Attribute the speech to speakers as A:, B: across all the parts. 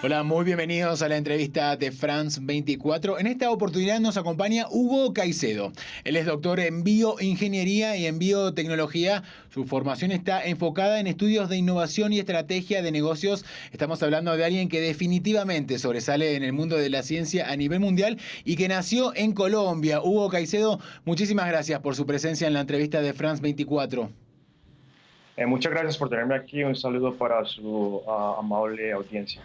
A: Hola, muy bienvenidos a la entrevista de France 24. En esta oportunidad nos acompaña Hugo Caicedo. Él es doctor en bioingeniería y en biotecnología. Su formación está enfocada en estudios de innovación y estrategia de negocios. Estamos hablando de alguien que definitivamente sobresale en el mundo de la ciencia a nivel mundial y que nació en Colombia. Hugo Caicedo, muchísimas gracias por su presencia en la entrevista de France 24.
B: Muchas gracias por tenerme aquí. Un saludo para su amable audiencia.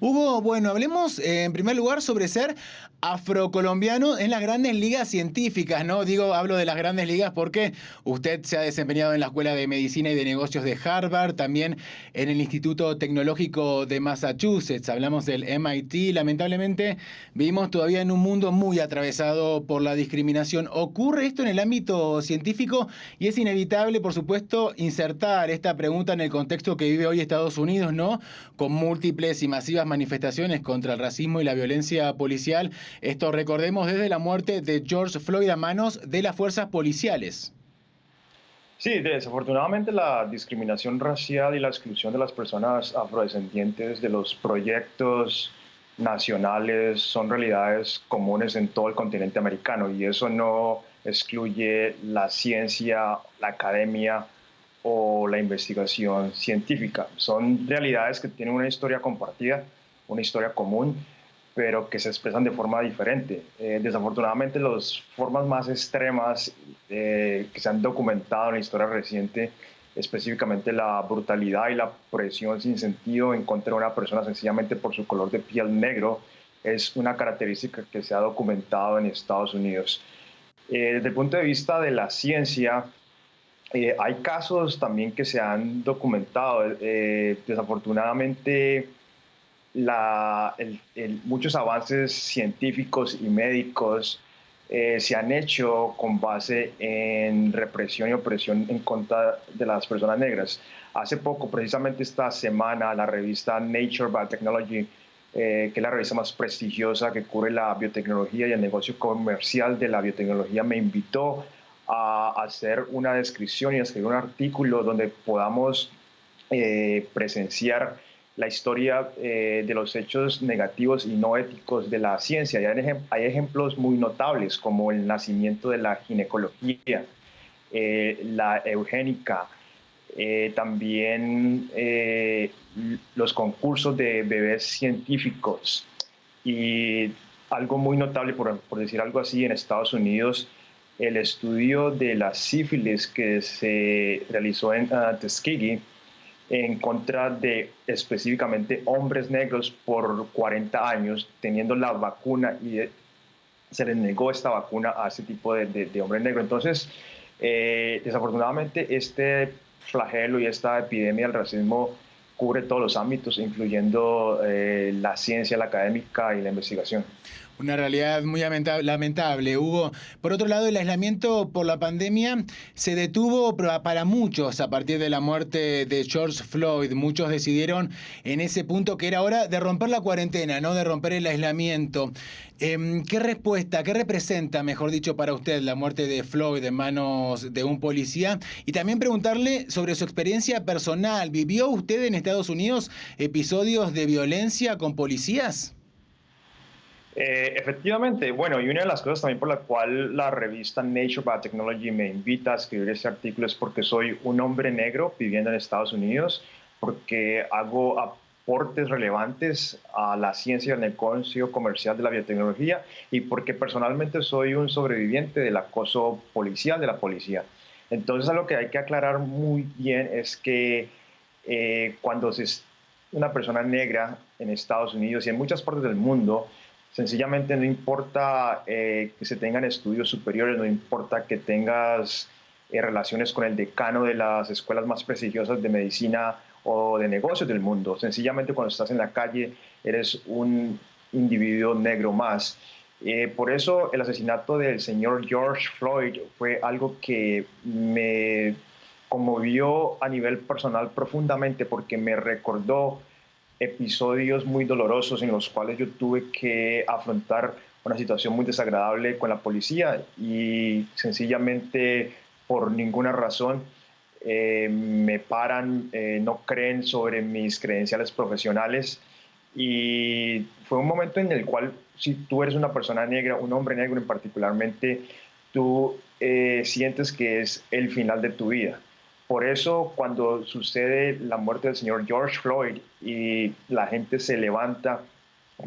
A: Hugo, bueno, hablemos en primer lugar sobre ser afrocolombiano en las grandes ligas científicas, ¿no? Hablo de las grandes ligas porque usted se ha desempeñado en la Escuela de Medicina y de Negocios de Harvard, también en el Instituto Tecnológico de Massachusetts, hablamos del MIT. Lamentablemente vivimos todavía en un mundo muy atravesado por la discriminación. Ocurre esto en el ámbito científico y es inevitable, por supuesto, insertar esta pregunta en el contexto que vive hoy Estados Unidos, ¿no? Con múltiples y masivas manifestaciones contra el racismo y la violencia policial. Esto recordemos desde la muerte de George Floyd a manos de las fuerzas policiales.
B: Sí, desafortunadamente la discriminación racial y la exclusión de las personas afrodescendientes de los proyectos nacionales son realidades comunes en todo el continente americano, y eso no excluye la ciencia, la academia o la investigación científica. Son realidades que tienen una historia compartida, una historia común, pero que se expresan de forma diferente. Desafortunadamente, las formas más extremas que se han documentado en la historia reciente, específicamente la brutalidad y la presión sin sentido en contra de una persona sencillamente por su color de piel negro, es una característica que se ha documentado en Estados Unidos. Desde el punto de vista de la ciencia, hay casos también que se han documentado. Desafortunadamente, muchos avances científicos y médicos se han hecho con base en represión y opresión en contra de las personas negras. Hace poco, precisamente esta semana, la revista Nature Biotechnology, que es la revista más prestigiosa que cubre la biotecnología y el negocio comercial de la biotecnología, me invitó a hacer una descripción y a escribir un artículo donde podamos presenciar la historia de los hechos negativos y no éticos de la ciencia. Hay ejemplos muy notables como el nacimiento de la ginecología, la eugénica, también los concursos de bebés científicos, y algo muy notable, por decir algo así, en Estados Unidos, el estudio de la sífilis que se realizó en Tuskegee en contra de específicamente hombres negros por 40 años teniendo la vacuna, y se les negó esta vacuna a ese tipo de hombres negros. Entonces, desafortunadamente, este flagelo y esta epidemia del racismo cubre todos los ámbitos, incluyendo la ciencia, la académica y la investigación.
A: Una realidad muy lamentable, Hugo. Por otro lado, el aislamiento por la pandemia se detuvo para muchos a partir de la muerte de George Floyd. Muchos decidieron en ese punto que era hora de romper la cuarentena, no de romper el aislamiento. ¿Qué respuesta, qué representa, mejor dicho, para usted la muerte de Floyd en manos de un policía? Y también preguntarle sobre su experiencia personal. ¿Vivió usted en Estados Unidos episodios de violencia con policías?
B: Efectivamente, bueno, y una de las cosas también por la cual la revista Nature Biotechnology me invita a escribir este artículo es porque soy un hombre negro viviendo en Estados Unidos, porque hago aportes relevantes a la ciencia y al negocio comercial de la biotecnología, y porque personalmente soy un sobreviviente del acoso policial de la policía. Entonces, algo que hay que aclarar muy bien es que cuando se es una persona negra en Estados Unidos y en muchas partes del mundo, sencillamente no importa que se tengan estudios superiores, no importa que tengas relaciones con el decano de las escuelas más prestigiosas de medicina o de negocios del mundo. Sencillamente, cuando estás en la calle, eres un individuo negro más. Por eso el asesinato del señor George Floyd fue algo que me conmovió a nivel personal profundamente, porque me recordó episodios muy dolorosos en los cuales yo tuve que afrontar una situación muy desagradable con la policía, y sencillamente por ninguna razón me paran, no creen sobre mis credenciales profesionales y fue un momento en el cual, si tú eres una persona negra, un hombre negro en particularmente, tú sientes que es el final de tu vida. Por eso, cuando sucede la muerte del señor George Floyd y la gente se levanta,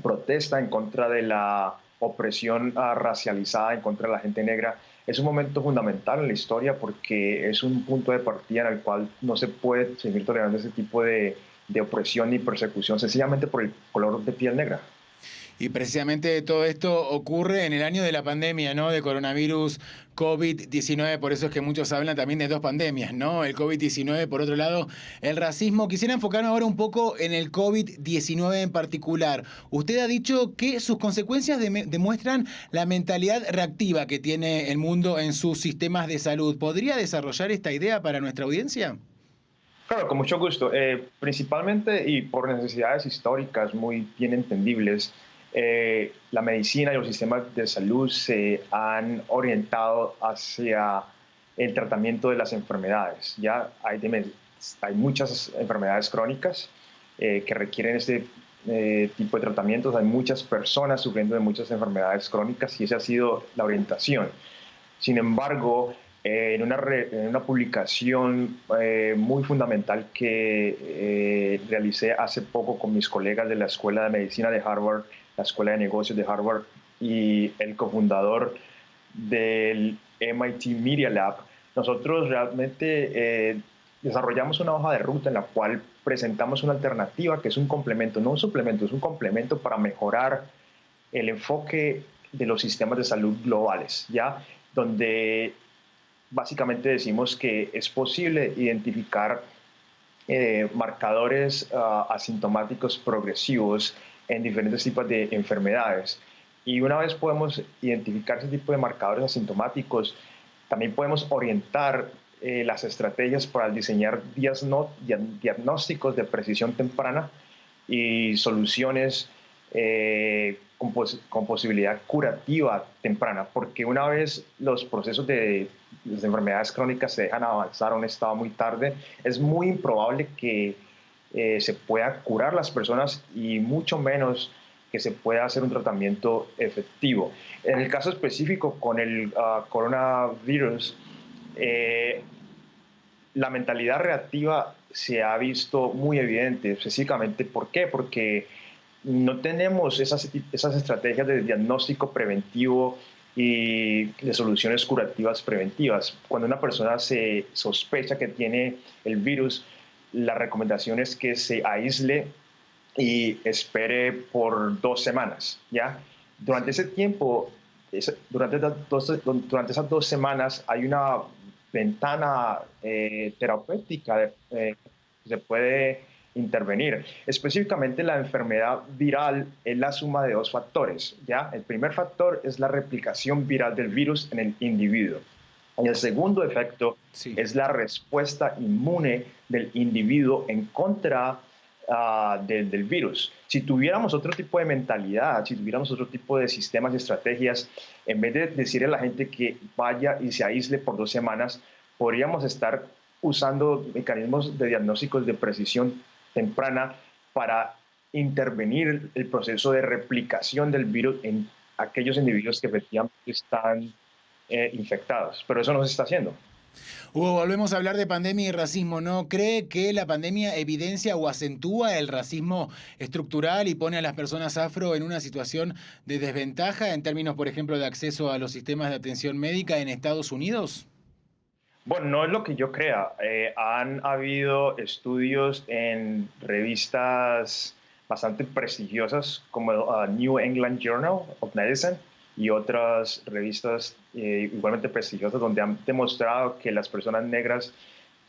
B: protesta en contra de la opresión racializada en contra de la gente negra, es un momento fundamental en la historia porque es un punto de partida en el cual no se puede seguir tolerando ese tipo de opresión ni persecución sencillamente por el color de piel negra.
A: Y precisamente todo esto ocurre en el año de la pandemia, ¿no? De coronavirus COVID-19, por eso es que muchos hablan también de dos pandemias, ¿no? El COVID-19, por otro lado, el racismo. Quisiera enfocarme ahora un poco en el COVID-19 en particular. Usted ha dicho que sus consecuencias demuestran la mentalidad reactiva que tiene el mundo en sus sistemas de salud. ¿Podría desarrollar esta idea para nuestra audiencia?
B: Claro, con mucho gusto. Principalmente y por necesidades históricas muy bien entendibles, la medicina y los sistemas de salud se han orientado hacia el tratamiento de las enfermedades. Ya hay muchas enfermedades crónicas que requieren este tipo de tratamientos. Hay muchas personas sufriendo de muchas enfermedades crónicas y esa ha sido la orientación. Sin embargo, en una publicación muy fundamental que realicé hace poco con mis colegas de la Escuela de Medicina de Harvard, la Escuela de Negocios de Harvard y el cofundador del MIT Media Lab, nosotros realmente desarrollamos una hoja de ruta en la cual presentamos una alternativa que es un complemento, no un suplemento, es un complemento para mejorar el enfoque de los sistemas de salud globales, ¿ya? Donde básicamente decimos que es posible identificar marcadores asintomáticos progresivos en diferentes tipos de enfermedades. Y una vez podemos identificar ese tipo de marcadores asintomáticos, también podemos orientar las estrategias para diseñar diagnósticos de precisión temprana y soluciones con posibilidad curativa temprana, porque una vez los procesos de las enfermedades crónicas se dejan avanzar a un estado muy tarde, es muy improbable que se pueda curar las personas y mucho menos que se pueda hacer un tratamiento efectivo. En el caso específico con el coronavirus, eh, la mentalidad reactiva se ha visto muy evidente, específicamente, ¿por qué? Porque no tenemos esas estrategias de diagnóstico preventivo y de soluciones curativas preventivas. Cuando una persona se sospecha que tiene el virus, la recomendación es que se aísle y espere por 2 semanas, ¿ya? Durante ese tiempo, durante esas 2 semanas hay una ventana terapéutica que se puede intervenir. Específicamente la enfermedad viral es la suma de dos factores, ¿ya? El primer factor es la replicación viral del virus en el individuo. Y el segundo efecto
A: Sí.
B: es la respuesta inmune del individuo en contra del virus. Si tuviéramos otro tipo de mentalidad, si tuviéramos otro tipo de sistemas y estrategias, en vez de decirle a la gente que vaya y se aísle por 2 semanas, podríamos estar usando mecanismos de diagnósticos de precisión temprana para intervenir el proceso de replicación del virus en aquellos individuos que efectivamente están infectados. Pero eso no se está haciendo.
A: Hugo, volvemos a hablar de pandemia y racismo. ¿No cree que la pandemia evidencia o acentúa el racismo estructural y pone a las personas afro en una situación de desventaja en términos, por ejemplo, de acceso a los sistemas de atención médica en Estados Unidos?
B: Bueno, no es lo que yo crea. Han habido estudios en revistas bastante prestigiosas como New England Journal of Medicine y otras revistas igualmente prestigiosas donde han demostrado que las personas negras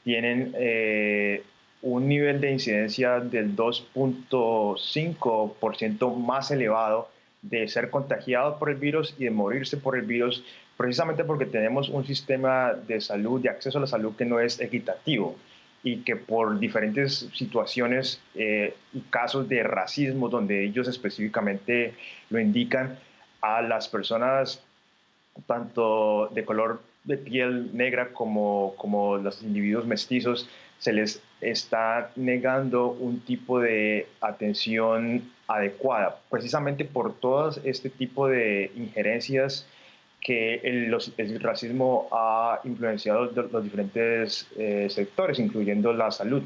B: tienen un nivel de incidencia del 2.5% más elevado de ser contagiado por el virus y de morirse por el virus, precisamente porque tenemos un sistema de salud, de acceso a la salud que no es equitativo y que por diferentes situaciones y casos de racismo, donde ellos específicamente lo indican, a las personas tanto de color de piel negra como los individuos mestizos, se les está negando un tipo de atención adecuada, precisamente por todo este tipo de injerencias que el racismo ha influenciado los diferentes sectores, incluyendo la salud.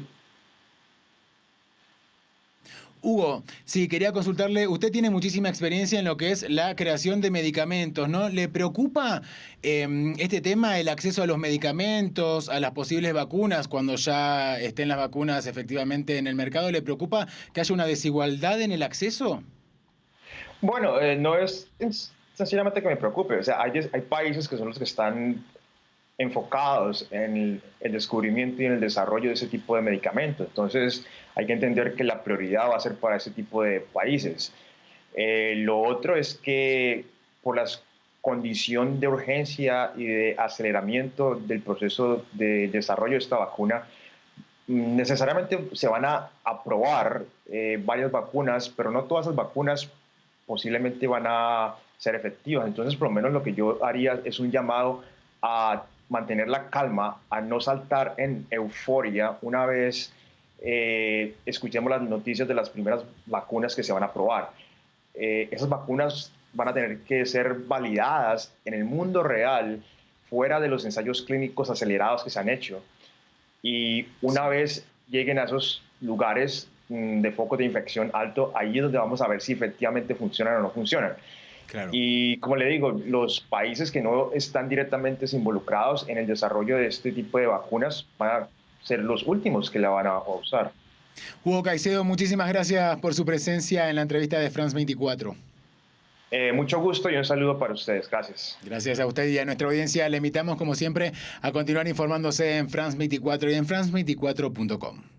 A: Hugo, sí, quería consultarle, usted tiene muchísima experiencia en lo que es la creación de medicamentos, ¿no? ¿Le preocupa este tema, el acceso a los medicamentos, a las posibles vacunas, cuando ya estén las vacunas efectivamente en el mercado? ¿Le preocupa que haya una desigualdad en el acceso?
B: Bueno, no es sencillamente que me preocupe. O sea, hay países que son los que están enfocados en el descubrimiento y en el desarrollo de ese tipo de medicamentos. Entonces, hay que entender que la prioridad va a ser para ese tipo de países. Lo otro es que por la condición de urgencia y de aceleramiento del proceso de desarrollo de esta vacuna, necesariamente se van a aprobar varias vacunas, pero no todas esas vacunas posiblemente van a ser efectivas. Entonces, por lo menos lo que yo haría es un llamado a mantener la calma, a no saltar en euforia una vez escuchemos las noticias de las primeras vacunas que se van a probar. Esas vacunas van a tener que ser validadas en el mundo real, fuera de los ensayos clínicos acelerados que se han hecho. Y una vez lleguen a esos lugares de focos de infección alto, ahí es donde vamos a ver si efectivamente funcionan o no funcionan.
A: Claro.
B: Y como le digo, los países que no están directamente involucrados en el desarrollo de este tipo de vacunas van a ser los últimos que la van a usar.
A: Hugo Caicedo, muchísimas gracias por su presencia en la entrevista de France 24.
B: Mucho gusto y un saludo para ustedes. Gracias.
A: Gracias a usted y a nuestra audiencia. Le invitamos, como siempre, a continuar informándose en France 24 y en france24.com.